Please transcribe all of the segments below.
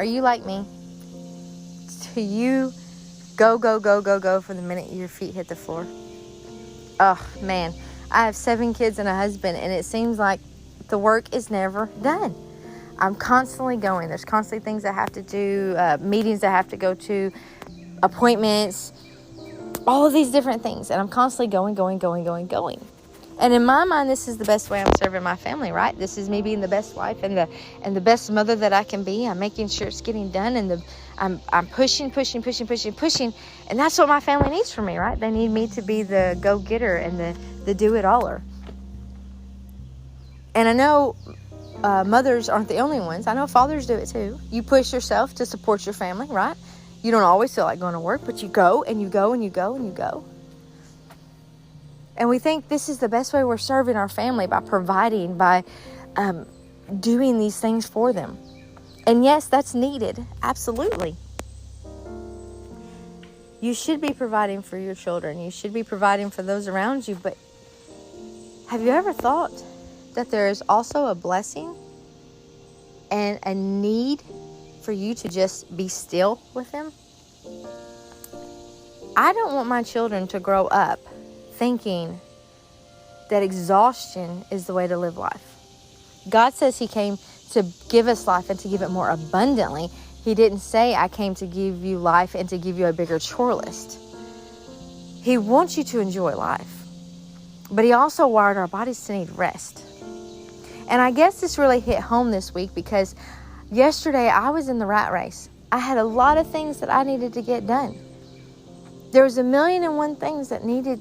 Are you like me? Do you go from the minute your feet hit the floor? Oh, man. I have 7 kids and a husband, and it seems like the work is never done. I'm constantly going. There's constantly things I have to do, meetings I have to go to, appointments, all of these different things. And I'm constantly going. And in my mind, this is the best way I'm serving my family, right? This is me being the best wife and the best mother that I can be. I'm making sure it's getting done, and I'm pushing. And that's what my family needs from me, right? They need me to be the go-getter and the do-it-aller. And I know mothers aren't the only ones. I know fathers do it too. You push yourself to support your family, right? You don't always feel like going to work, but you go. And we think this is the best way we're serving our family, by providing, by doing these things for them. And yes, that's needed. Absolutely. You should be providing for your children. You should be providing for those around you. But have you ever thought that there is also a blessing and a need for you to just be still with them? I don't want my children to grow up thinking that exhaustion is the way to live life. God says He came to give us life and to give it more abundantly. He didn't say, I came to give you life and to give you a bigger chore list. He wants you to enjoy life. But He also wired our bodies to need rest. And I guess this really hit home this week because yesterday I was in the rat race. I had a lot of things that I needed to get done. There was 1,000,001 things that needed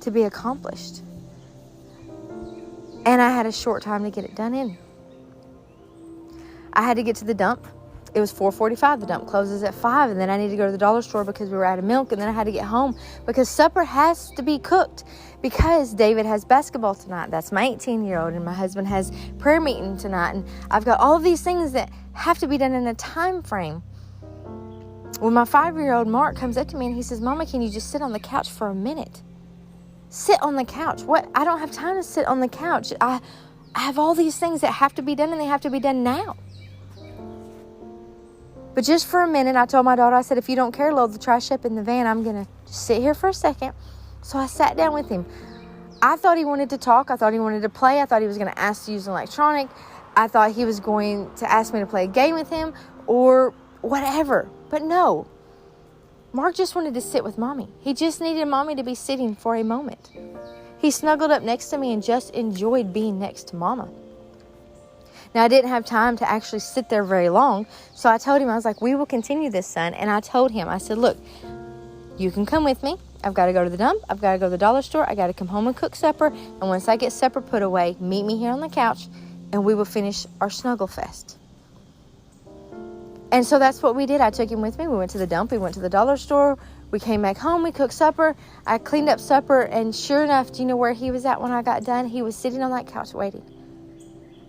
to be accomplished. And I had a short time to get it done in. I had to get to the dump. It was 4:45. The dump closes at 5. And then I need to go to the dollar store because we were out of milk. And then I had to get home because supper has to be cooked. Because David has basketball tonight. That's my 18-year-old. And my husband has prayer meeting tonight. And I've got all of these things that have to be done in a time frame. When my 5-year-old Mark comes up to me and he says, Mama, can you just sit on the couch for a minute? Sit on the couch. What? I don't have time to sit on the couch. I have all these things that have to be done, and they have to be done now. But just for a minute, I told my daughter, I said, if you don't care, load the trash up in the van. I'm going to just sit here for a second. So I sat down with him. I thought he wanted to talk. I thought he wanted to play. I thought he was going to ask to use an electronic. I thought he was going to ask me to play a game with him or whatever. But no. Mark just wanted to sit with Mommy. He just needed Mommy to be sitting for a moment. He snuggled up next to me and just enjoyed being next to Mama. Now, I didn't have time to actually sit there very long, so I told him, I was like, we will continue this, son. And I told him, I said, look, you can come with me. I've got to go to the dump. I've got to go to the dollar store. I got to come home and cook supper. And once I get supper put away, meet me here on the couch, and we will finish our snuggle fest. And so that's what we did. I took him with me. We went to the dump. We went to the dollar store. We came back home. We cooked supper. I cleaned up supper. And sure enough, do you know where he was at when I got done? He was sitting on that couch waiting.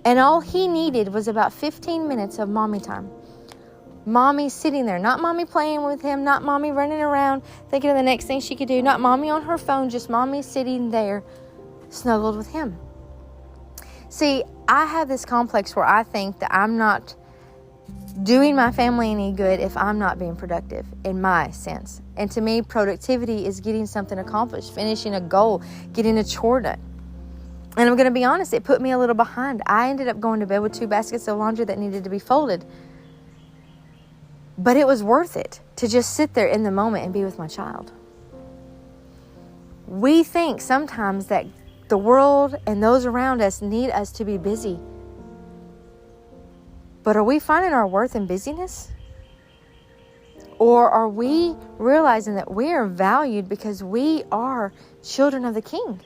And all he needed was about 15 minutes of Mommy time. Mommy sitting there. Not Mommy playing with him. Not Mommy running around thinking of the next thing she could do. Not Mommy on her phone. Just Mommy sitting there snuggled with him. See, I have this complex where I think that I'm not doing my family any good if I'm not being productive, in my sense. And to me, productivity is getting something accomplished, finishing a goal, getting a chore done. And I'm going to be honest, it put me a little behind. I ended up going to bed with 2 baskets of laundry that needed to be folded. But it was worth it to just sit there in the moment and be with my child. We think sometimes that the world and those around us need us to be busy. But are we finding our worth in busyness? Or are we realizing that we are valued because we are children of the King?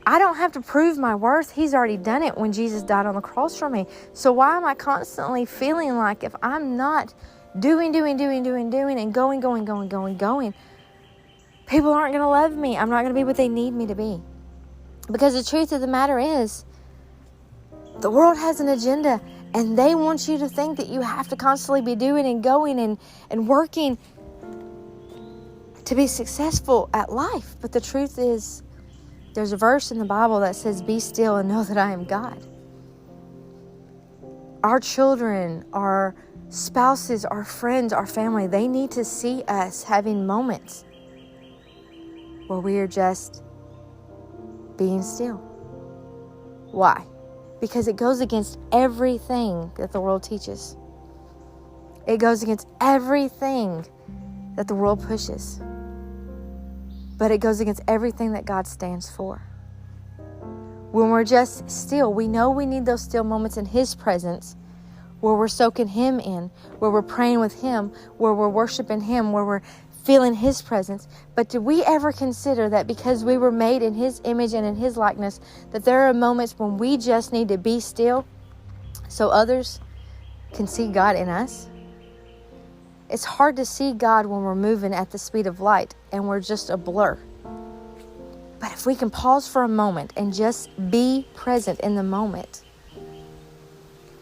I don't have to prove my worth. He's already done it when Jesus died on the cross for me. So why am I constantly feeling like if I'm not doing and going, people aren't going to love me. I'm not going to be what they need me to be. Because the truth of the matter is, the world has an agenda, and they want you to think that you have to constantly be doing and going and working to be successful at life. But the truth is, there's a verse in the Bible that says, be still and know that I am God. Our children, our spouses, our friends, our family, they need to see us having moments where we are just being still. Why? Because it goes against everything that the world teaches. It goes against everything that the world pushes. But it goes against everything that God stands for. When we're just still, we know we need those still moments in His presence, where we're soaking Him in, where we're praying with Him, where we're worshiping Him, where we're feeling His presence. But did we ever consider that because we were made in His image and in His likeness, that there are moments when we just need to be still so others can see God in us? It's hard to see God when we're moving at the speed of light and we're just a blur. But if we can pause for a moment and just be present in the moment,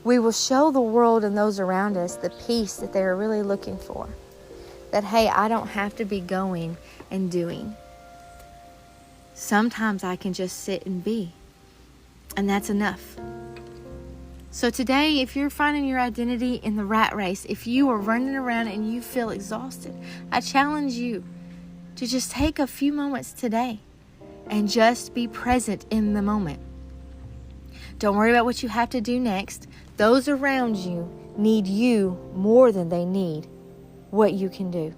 we will show the world and those around us the peace that they are really looking for. That, hey, I don't have to be going and doing. Sometimes I can just sit and be. And that's enough. So today, if you're finding your identity in the rat race, if you are running around and you feel exhausted, I challenge you to just take a few moments today and just be present in the moment. Don't worry about what you have to do next. Those around you need you more than they need what you can do.